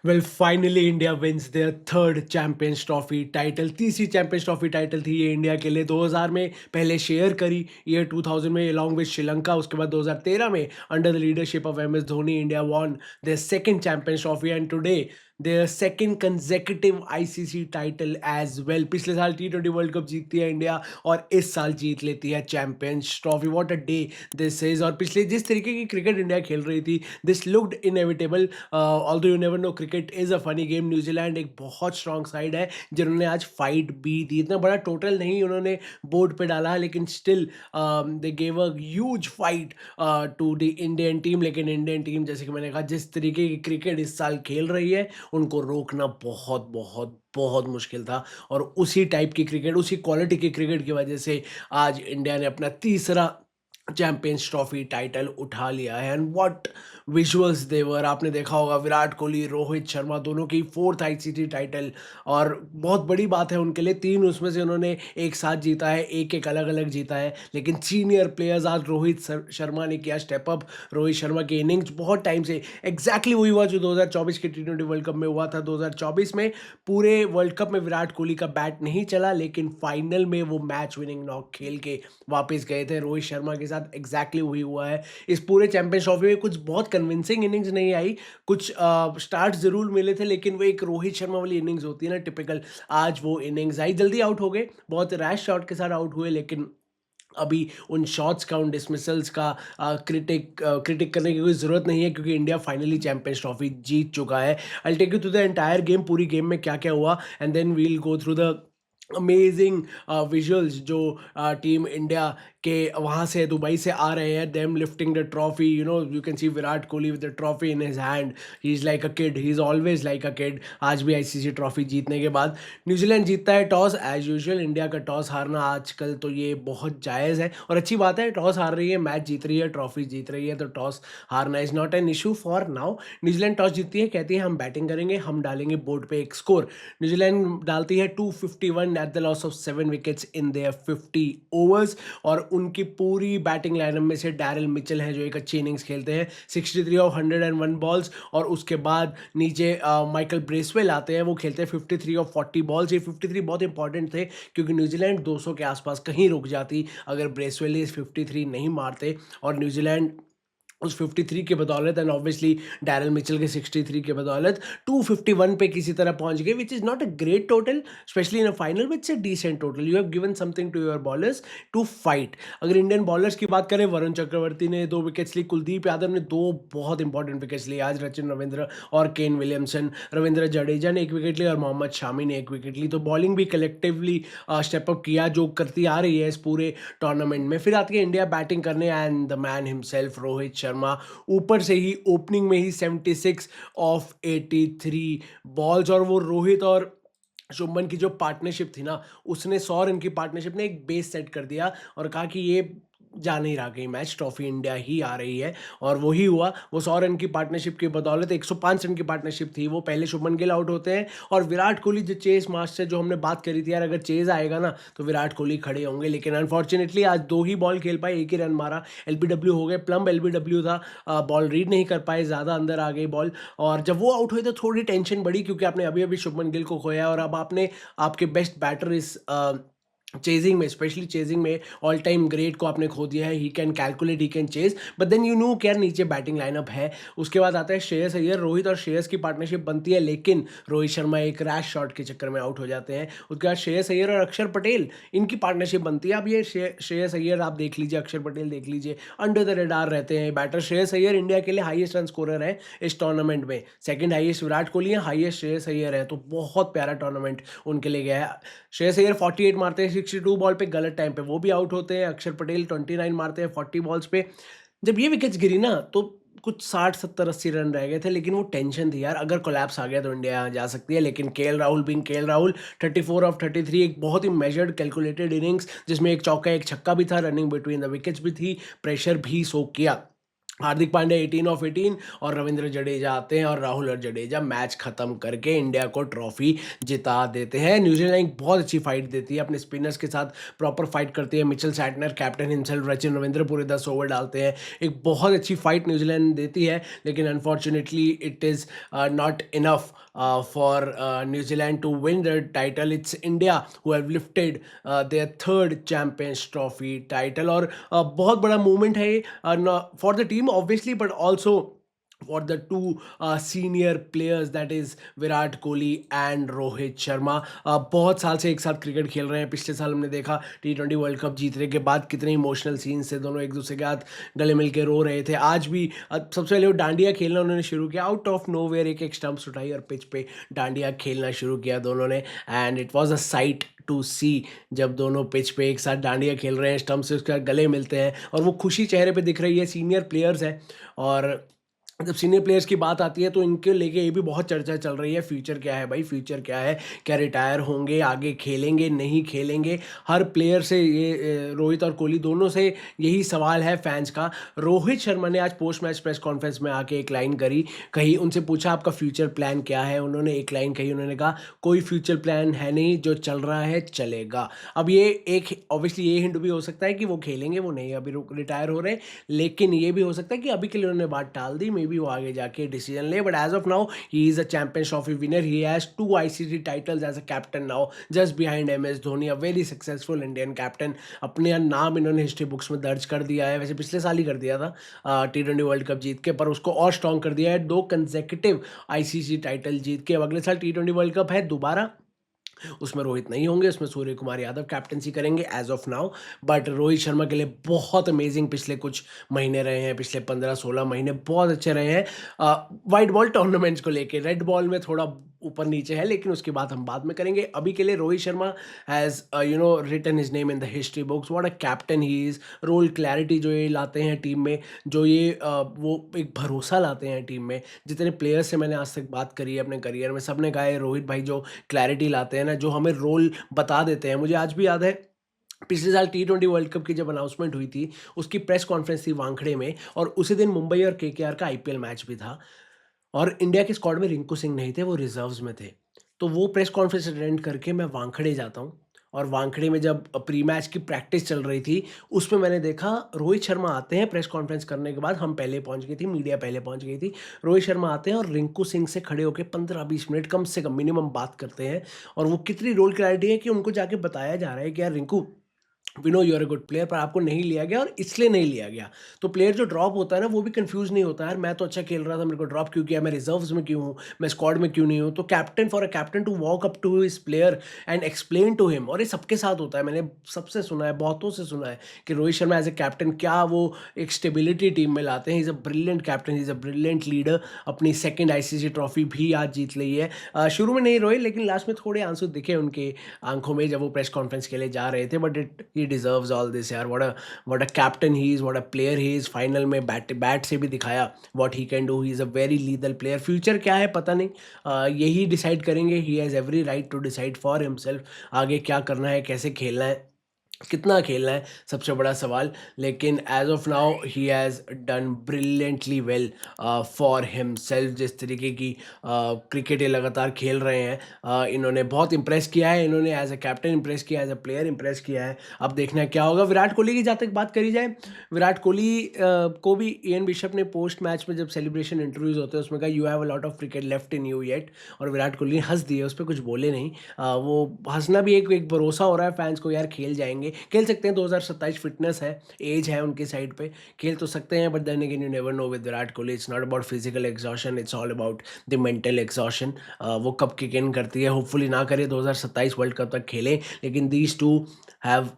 Well finally India wins their third champions trophy title. तीसरी champions trophy title थी ये India के लिए। 2000 में पहले शेयर करी, ईयर 2000 में अलॉन्ग विद श्रीलंका। उसके बाद 2013 में under the leadership of M S Dhoni India won their second champions trophy and today their second consecutive ICC title as well. पिछले साल T20 वर्ल्ड कप जीतती है इंडिया और इस साल जीत लेती है champions trophy. What a day this is. और पिछले जिस तरीके की क्रिकेट इंडिया खेल रही थी, this looked inevitable. Although you never no, cricket is a funny game. New Zealand एक बहुत स्ट्रॉन्ग साइड है जिन्होंने आज फाइट भी दी। इतना बड़ा टोटल नहीं उन्होंने बोर्ड पे डाला, लेकिन still they gave a huge fight to the Indian team. लेकिन इंडियन टीम, जैसे कि मैंने कहा, जिस तरीके की क्रिकेट इस साल खेल रही है, उनको रोकना बहुत बहुत बहुत मुश्किल था। और उसी टाइप की क्रिकेट, उसी क्वालिटी की क्रिकेट की वजह से आज इंडिया ने अपना तीसरा चैंपियंस ट्रॉफी टाइटल उठा लिया है। एंड व्हाट विजुअल्स देवर। आपने देखा होगा विराट कोहली, रोहित शर्मा दोनों की फोर्थ आईसीसी टाइटल। और बहुत बड़ी बात है उनके लिए, तीन उसमें से उन्होंने एक साथ जीता है, एक एक अलग अलग जीता है। लेकिन सीनियर प्लेयर्स, आज रोहित शर्मा ने किया स्टेप अप। रोहित शर्मा की इनिंग्स बहुत टाइम से एग्जैक्टली वही हुआ जो 2024 के T20 वर्ल्ड कप में हुआ था। 2024 में पूरे वर्ल्ड कप में विराट कोहली का बैट नहीं चला, लेकिन फाइनल में वो मैच विनिंग नॉक खेल के वापस गए थे। रोहित शर्मा के साथ एग्जैक्टली वही हुआ है। इस पूरे चैंपियंस ट्रॉफी में कुछ बहुत कन्विंसिंग इनिंग्स नहीं आई, कुछ स्टार्ट जरूर मिले थे, लेकिन वो एक रोहित शर्मा वाली इनिंग्स होती है ना, टिपिकल। आज वो इनिंग्स आई, जल्दी आउट हो गए, बहुत रैश शॉट के साथ आउट हुए। लेकिन अभी उन शॉट्स का, उन डिसमिसल्स का क्रिटिक करने की कोई ज़रूरत नहीं है, क्योंकि इंडिया फाइनली चैंपियंस ट्रॉफी जीत चुका है। I take you through the entire game, पूरी गेम में क्या क्या हुआ, and then we'll go through the amazing visuals जो टीम इंडिया के वहाँ से, दुबई से आ रहे हैं। Them lifting the trophy, you know, you can see Virat Kohli with the trophy in his hand. He is like a kid, he is always like a kid. आज भी आईसीसी ट्रॉफी जीतने के बाद न्यूजीलैंड जीतता है टॉस एज यूजुअल। इंडिया का toss हारना आजकल तो ये बहुत जायज़ है और अच्छी बात है। टॉस हार रही है, मैच जीत रही है, ट्रॉफी जीत रही है, तो टॉस हारना is not an issue for now. New Zealand toss जीतती है, कहती है हम बैटिंग करेंगे, हम डालेंगे बोर्ड पे एक स्कोर। न्यूजीलैंड डालती है 251 at the loss of 7 wickets in their 50 overs. और उनकी पूरी बैटिंग लाइनअप में से डैरिल मिचेल हैं जो एक अच्छी इनिंग्स खेलते हैं, 63 ऑफ 101 बॉल्स। और उसके बाद नीचे माइकल ब्रेसवेल आते हैं, वो खेलते हैं 53 ऑफ 40 बॉल्स। ये 53 बहुत इंपॉर्टेंट थे, क्योंकि न्यूजीलैंड 200 के आसपास कहीं रुक जाती अगर ब्रेसवेल इस 53 नहीं मारते। और न्यूजीलैंड उस 53 के बदौलत, एंड ऑब्वियसली डैरल मिचेल के 63 के बदौलत 251 पे किसी तरह पहुंच गए, which is not a great total specially in a final, which is a decent total. You have given something to your bowlers to fight. अगर इंडियन बॉलर्स की बात करें, वरुण चक्रवर्ती ने 2 विकेट्स ली, कुलदीप यादव ने 2 बहुत इंपॉर्टेंट विकेट्स लिए आज, सचिन रविंद्र और केन विलियमसन। रविंद्र जडेजा ने 1 विकेट ली और मोहम्मद शामी ने 1 विकेट ली। तो बॉलिंग भी कलेक्टिवली स्टेप अप किया, जो करती आ रही है इस पूरे टूर्नामेंट में। फिर आती है इंडिया बैटिंग करने, and the man himself Rohit Sharma ऊपर से ही ओपनिंग में ही 76 ऑफ 83 बॉल्स। और वो रोहित और शुभमन की जो पार्टनरशिप थी ना, उसने 100 रन की पार्टनरशिप ने एक बेस सेट कर दिया और कहा कि ये जा नहीं रहा कहीं मैच, ट्रॉफी इंडिया ही आ रही है। और वही हुआ। वो 100 रन की पार्टनरशिप की बदौलत, 105 रन की पार्टनरशिप थी वो, पहले शुभमन गिल आउट होते हैं और विराट कोहली जो चेस मास्टर, जो हमने बात करी थी यार, अगर चेज आएगा ना तो विराट कोहली खड़े होंगे। लेकिन अनफॉर्चुनेटली आज 2 ही बॉल खेल पाए, एक ही रन मारा, एलबीडब्ल्यू हो गए, प्लम्ब एलबीडब्ल्यू था। बॉल रीड नहीं कर पाए, ज़्यादा अंदर आ गई बॉल। और जब वो आउट हुए तो थोड़ी टेंशन बढ़ी, क्योंकि आपने अभी अभी शुभमन गिल को खोया और अब आपने आपके बेस्ट बैटर इस चेजिंग में, स्पेशली चेजिंग में ऑल टाइम ग्रेट को आपने खो दिया है। He can calculate, he can chase, but then you know क्या नीचे बैटिंग लाइनअप है। उसके बाद आता है श्रेयस अय्यर, रोहित और श्रेयस की पार्टनरशिप बनती है, लेकिन रोहित शर्मा एक रैश शॉट के चक्कर में आउट हो जाते हैं। उसके बाद श्रेयस अय्यर और अक्षर पटेल, इनकी पार्टनरशिप बनती है। अब ये श्रेयस अय्यर आप देख लीजिए, अक्षर पटेल देख लीजिए, अंडर द रेडार रहते हैं बैटर। श्रेयस अय्यर इंडिया के लिए हाईएस्ट रन स्कोरर है इस टूर्नामेंट में, सेकंड हाईएस्ट विराट कोहली है, हाईएस्ट श्रेयस अय्यर है। तो बहुत प्यारा टूर्नामेंट उनके लिए गया है। श्रेयस अय्यर 48 मारते हैं 62 बॉल पे, गलत टाइम पे वो भी आउट होते हैं। अक्षर पटेल 29 मारते हैं 40 बॉल्स पे। जब ये विकेट्स गिरी ना, तो कुछ 60 70 80 रन रह गए थे, लेकिन वो टेंशन थी यार, अगर कोलैप्स आ गया तो इंडिया यहाँ जा सकती है। लेकिन KL Rahul being KL Rahul, 34 of 33, एक बहुत ही मेजर्ड कैलकुलेटेड इनिंग्स, जिसमें एक चौका एक छक्का भी था, रनिंग बिटवीन द विकेट्स भी थी, प्रेशर भी सोक किया। हार्दिक पांड्या 18 ऑफ 18 और रविंद्र जडेजा आते हैं और राहुल और जडेजा मैच खत्म करके इंडिया को ट्रॉफी जिता देते हैं। न्यूजीलैंड एक बहुत अच्छी फाइट देती है, अपने स्पिनर्स के साथ प्रॉपर फाइट करती है। Mitchell Santner captain himself, Sachin Ravindra पूरे 10 ओवर डालते हैं। एक बहुत अच्छी फाइट न्यूजीलैंड देती है, लेकिन unfortunately it is not enough for New Zealand to win the title. It's India who have lifted their third champions trophy title. और बहुत बड़ा मूवमेंट है ये for the team obviously, but also for the two senior players, that is Virat Kohli and Rohit Sharma. बहुत साल से एक साथ क्रिकेट खेल रहे हैं। पिछले साल हमने देखा T20 वर्ल्ड कप जीतने के बाद कितने इमोशनल सीन्स थे, दोनों एक दूसरे के हाथ गले मिल के रो रहे थे। आज भी सबसे पहले वो डांडिया खेलना उन्होंने शुरू किया, आउट ऑफ नोवेयर एक एक स्टंप्स उठाई और पिच पे डांडिया खेलना शुरू किया दोनों ने, and it was a sight to see. जब दोनों पिच पे एक साथ डांडिया खेल रहे हैं, स्टंप से उसके बाद गले मिलते हैं और वो खुशी चेहरे पे दिख रही है। सीनियर प्लेयर्स हैं, और जब सीनियर प्लेयर्स की बात आती है तो इनके लेके ये भी बहुत चर्चा चल रही है, फ्यूचर क्या है भाई, फ्यूचर क्या है, क्या रिटायर होंगे, आगे खेलेंगे नहीं खेलेंगे। हर प्लेयर से ये रोहित और कोहली दोनों से यही सवाल है फैंस का। रोहित शर्मा ने आज पोस्ट मैच प्रेस कॉन्फ्रेंस में आके एक लाइन कही, उनसे पूछा आपका फ्यूचर प्लान क्या है, उन्होंने एक लाइन कही, उन्होंने कहा कोई फ्यूचर प्लान है नहीं, जो चल रहा है चलेगा। अब ये एक ऑब्वियसली ये हिंट भी हो सकता है कि वो खेलेंगे, वो नहीं अभी रिटायर हो रहे हैं, लेकिन ये भी हो सकता है कि अभी के लिए उन्होंने बात टाल दी, मे बी वो आगे जाके डिसीजन ले। But as of now he is a champions trophy winner, he has 2 ICC titles as a captain now, just behind MS Dhoni, a very successful Indian captain. अपने नाम इन्होंने हिस्ट्री बुक्स में दर्ज कर दिया है, वैसे पिछले साल ही कर दिया था T20 वर्ल्ड कप जीत के, पर उसको और स्ट्रॉन्ग कर दिया है 2 कंसेक्यूटिव ICC टाइटल जीत के। अब अगले साल T20 वर्ल्ड कप है दोबारा, उसमें रोहित नहीं होंगे, उसमें सूर्य कुमार यादव कैप्टनसी करेंगे as of now. But Rohit Sharma के लिए बहुत अमेजिंग पिछले कुछ महीने रहे हैं, पिछले 15-16 महीने बहुत अच्छे रहे हैं वाइट बॉल टूर्नामेंट्स को लेके। रेड बॉल में थोड़ा ऊपर नीचे है, लेकिन उसकी बात हम बाद में करेंगे। अभी के लिए Rohit Sharma has written his name in the history books, what a captain he is. Role clarity जो ये लाते हैं टीम में, जो ये वो एक भरोसा लाते हैं टीम में। जितने प्लेयर्स से मैंने आज तक बात करी है अपने करियर में, सबने कहा है रोहित भाई जो क्लैरिटी लाते हैं ना, जो हमें रोल बता देते हैं। मुझे आज भी याद है पिछले साल T20 वर्ल्ड कप की जब अनाउंसमेंट हुई थी, उसकी प्रेस कॉन्फ्रेंस थी वानखेड़े में, और उसी दिन मुंबई और KKR का IPL मैच भी था, और इंडिया के स्क्वाड में रिंकू सिंह नहीं थे, वो रिजर्व्स में थे। तो वो प्रेस कॉन्फ्रेंस अटेंड करके मैं वानखेड़े जाता हूँ, और वानखेड़े में जब प्री मैच की प्रैक्टिस चल रही थी, उसमें मैंने देखा रोहित शर्मा आते हैं प्रेस कॉन्फ्रेंस करने के बाद, हम पहले पहुंच गई थी, मीडिया पहले पहुंच गई थी। रोहित शर्मा आते हैं और रिंकू सिंह से खड़े होकर 15-20 मिनट कम से कम मिनिमम बात करते हैं। और वो कितनी रोल क्लैरिटी है कि उनको जाके बताया जा रहा है कि यार Rinku, we know you are a good player, पर आपको नहीं लिया गया और इसलिए नहीं लिया गया। तो प्लेयर जो ड्रॉप होता है ना, वो भी कंफ्यूज नहीं होता है, यार मैं तो अच्छा खेल रहा था, मेरे को ड्रॉप क्यों किया, मैं रिजर्व्स में क्यों हूँ, मैं स्क्वाड में क्यों नहीं हूँ। तो captain, for a captain to walk up to his player and explain to him, और ये सबके साथ होता है, मैंने सबसे सुना है, बहुतों से सुना है कि Rohit Sharma as a captain क्या वो एक स्टेबिलिटी टीम में लाते हैं। Is a brilliant captain, is a brilliant leader. अपनी सेकेंड ICC ट्रॉफी भी आज जीत ली है। शुरू में नहीं रोए, लेकिन लास्ट में थोड़े आंसू दिखे उनके आंखों में जब वो प्रेस कॉन्फ्रेंस के लिए जा रहे थे। But it he deserves all this यार, what a captain he is, what a player he is. Final में बैट से भी दिखाया what he can do, he is a very lethal player. Future क्या है पता नहीं, यही डिसाइड करेंगे, he has every right to decide for himself आगे क्या करना है, कैसे खेलना है, कितना खेलना है, सबसे बड़ा सवाल। लेकिन as of now he has done brilliantly well for himself. जिस तरीके की क्रिकेट ये लगातार खेल रहे हैं, इन्होंने बहुत इंप्रेस किया है, इन्होंने एज अ कैप्टन इंप्रेस किया, एज अ प्लेयर इंप्रेस किया है। अब देखना है क्या होगा। विराट कोहली की जहाँ तक बात करी जाए, विराट कोहली को भी इयन बिशप ने पोस्ट मैच में जब सेलिब्रेशन इंटरव्यूज होते हैं उसमें कहा, you have a lot of cricket left in you yet. और विराट कोहली ने हंस दिए, उस पर कुछ बोले नहीं। वो हंसना भी एक भरोसा हो रहा है फैंस को, यार खेल जाएंगे, खेल सकते हैं। 2027 फिटनेस है, एज है उनकी साइड पे, खेल तो सकते हैं। But then again you never know with Virat Kohli, it's not about physical exhaustion, it's all about the mental exhaustion. वो कब किक इन करती है, होपफुली ना करे, 2027 वर्ल्ड कप तक खेले। लेकिन these two have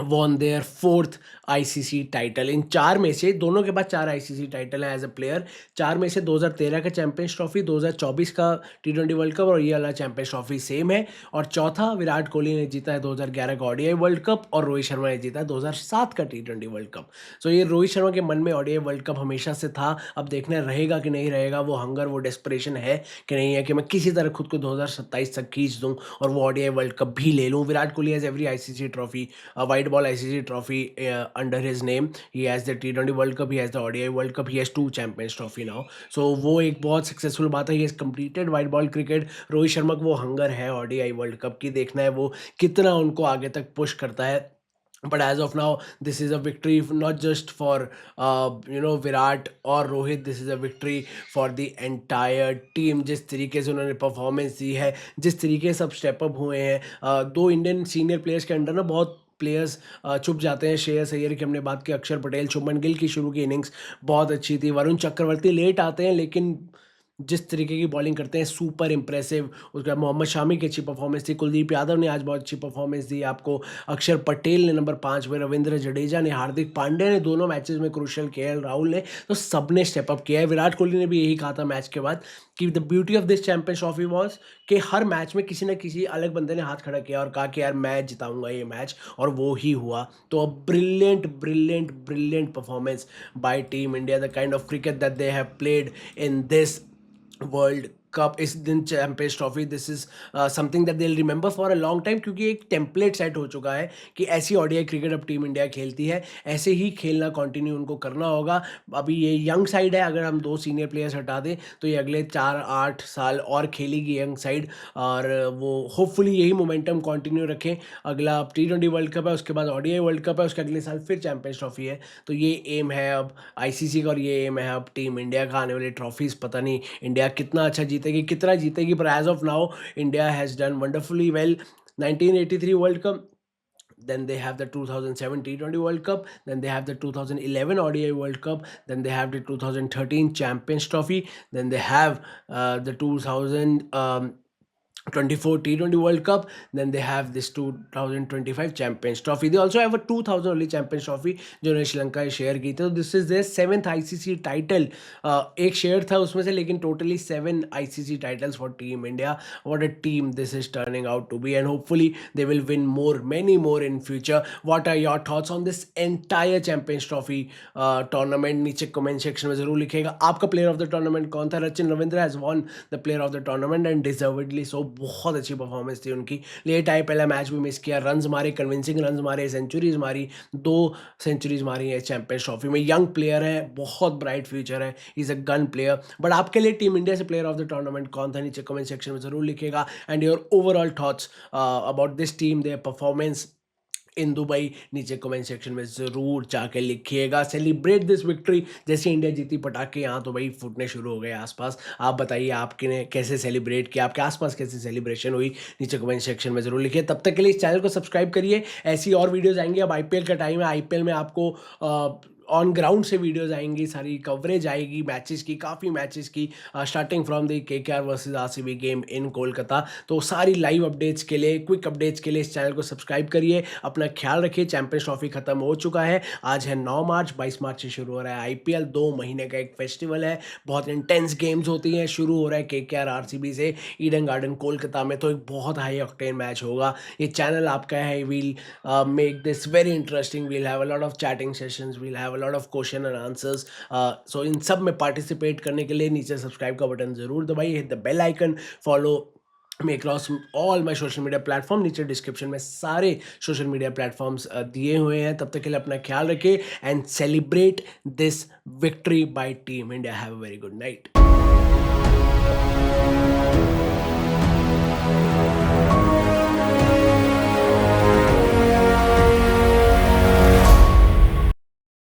won their fourth ICC title. इन चार में से दोनों के पास 4 ICC टाइटल है एज अ प्लेयर। चार में से 2013 का चैंपियंस ट्रॉफी, 2024 का T20 वर्ल्ड कप, और ये वाला चैंपियंस ट्रॉफी सेम है। और चौथा विराट कोहली ने जीता है 2011 का ODI वर्ल्ड कप, और रोहित शर्मा ने जीता है 2007 का T20 वर्ल्ड कप। सो ये रोहित शर्मा के मन में ODI वर्ल्ड कप हमेशा से था। अब देखना रहेगा कि नहीं रहेगा, वो हंगर, वो डेस्परेशन है कि नहीं है कि मैं किसी तरह खुद को 2027 तक खींच दूँ और वो ODI वर्ल्ड कप भी ले लूँ। Virat Kohli has every ICC trophy, white ball ICC trophy under his name. He has the T20 World Cup, he has the ODI World Cup, he has 2 Champions Trophy now. So वो एक बहुत successful बात है. He has completed white ball cricket. Rohit Sharma को वो hunger है ODI world cup की, देखना है वो कितना उनको आगे तक पुश करता है. But as of now, this is a victory not just for Virat or Rohit. This is a victory for the entire team. जिस तरीके से उन्होंने परफॉर्मेंस दी है, जिस तरीके से सब स्टेप अप हुए हैं. 2 इंडियन सीनियर प्लेयर्स के अंडर ना बहुत प्लेयर्स चुप जाते हैं. श्रेयस अय्यर की हमने बात की, अक्षर पटेल, शुभमन गिल की शुरू की इनिंग्स बहुत अच्छी थी. वरुण चक्रवर्ती लेट आते हैं लेकिन जिस तरीके की बॉलिंग करते हैं सुपर इंप्रेसिव. उसके बाद मोहम्मद शामी की अच्छी परफॉर्मेंस थी. कुलदीप यादव ने आज बहुत अच्छी परफॉर्मेंस दी आपको. अक्षर पटेल ने नंबर 5 में, रविंद्र जडेजा ने, हार्दिक पांड्या ने दोनों मैचेस में क्रूशियल, केएल राहुल ने, तो सबने स्टेप अप किया है. विराट कोहली ने भी यही कहा था मैच के बाद कि the beauty of this champions trophy was कि हर मैच में किसी ना किसी अलग बंदे ने हाथ खड़ा किया और कहा कि यार मैं जिताऊंगा ये मैच, और वो ही हुआ. तो brilliant brilliant brilliant performance by team India. The kind of cricket that they have played in this world cup इस दिन champions trophy. This is something that they will remember for a long time, क्योंकि एक template set हो चुका है कि ऐसी ODI cricket अब टीम इंडिया खेलती है, ऐसे ही खेलना कंटिन्यू उनको करना होगा. अभी ये यंग साइड है, अगर हम 2 सीनियर प्लेयर्स हटा दें तो ये अगले 4-8 साल और खेलेगी यंग साइड, और वो होपफुली यही मोमेंटम कंटिन्यू रखें. अगला T20 वर्ल्ड कप है, उसके बाद ओडीआई वर्ल्ड कप है, उसके अगले साल फिर चैंपियंस ट्रॉफी है. तो ये एम है अब आईसीसी का और ये एम है अब टीम इंडिया का. आने वाली ट्रॉफीज़ पता नहीं इंडिया कितना अच्छा जीतेगी, कितना जीतेगी, पर as of now India has done wonderfully well. 1983 world cup, then they have the 2007 T20 World Cup, then they have the 2011 ODI World Cup, then they have the 2013 Champions Trophy, then they have the 2024 T20 World Cup, then they have this 2025 Champions Trophy. They also have a 2000 only Champions Trophy जो उन्होंने श्रीलंका से share की थी. तो this is their 7th ICC title. एक share था उसमें से, लेकिन totally 7 ICC titles for team India. What a team this is turning out to be, and hopefully they will win more, many more in future. What are your thoughts on this entire champions trophy tournament? नीचे comment section में जरूर लिखिएगा. आपका player of the tournament कौन था? Rachin Ravindra has won the player of the tournament and deservedly so. बहुत अच्छी performance थी उनकी. लेट आए, पहला मैच भी मिस किया, रन्स मारे, कन्विंसिंग रन्स मारे, सेंचुरीज मारी, 2 सेंचुरीज मारी है चैंपियंस ट्रॉफी में. यंग प्लेयर है, बहुत ब्राइट फ्यूचर है, is a gun player. But आपके लिए टीम इंडिया से प्लेयर ऑफ द टूर्नामेंट कौन था? नीचे कमेंट सेक्शन में जरूर लिखिएगा. And your overall thoughts about this team, their performance in Dubai, नीचे कमेंट सेक्शन में ज़रूर जाके लिखिएगा. Celebrate this victory. जैसे इंडिया जीती, पटाखे यहाँ तो भाई फूटने शुरू हो गए आसपास. आप बताइए आपके ने कैसे सेलिब्रेट किया, आपके आसपास कैसे सेलिब्रेशन हुई, नीचे कमेंट सेक्शन में ज़रूर लिखिए. तब तक के लिए इस चैनल को सब्सक्राइब करिए, ऐसी और वीडियोज़ आएंगी. अब आईपीएल का टाइम है, आईपीएल में आपको ऑन ग्राउंड से वीडियोज़ आएंगी, सारी कवरेज आएगी मैचेस की, काफ़ी मैचेस की, starting from the KKR versus RCB game in Kolkata. तो सारी लाइव अपडेट्स के लिए, क्विक अपडेट्स के लिए इस चैनल को सब्सक्राइब करिए. अपना ख्याल रखिए. चैंपियंस ट्रॉफी खत्म हो चुका है, आज है 9 मार्च, 22 मार्च से शुरू हो रहा है आईपीएल. 2 महीने का एक फेस्टिवल है, बहुत इंटेंस गेम्स होती हैं. शुरू हो रहा है केकेआर आरसीबी से ईडन गार्डन कोलकाता में, तो एक बहुत हाई ऑक्टेन मैच होगा. ये चैनल आपका है, we'll make this very interesting. We'll have a lot of chatting sessions, we'll have lot of question and answers. So इन सब में पार्टिसिपेट करने के लिए नीचे सब्सक्राइब का बटन जरूर दबाइए, hit the bell icon, follow me across all my social media platform. नीचे डिस्क्रिप्शन में सारे सोशल मीडिया प्लेटफॉर्म्स दिए हुए हैं. तब तक के लिए अपना ख्याल रखिए and celebrate this victory bye team India. Have a very good night.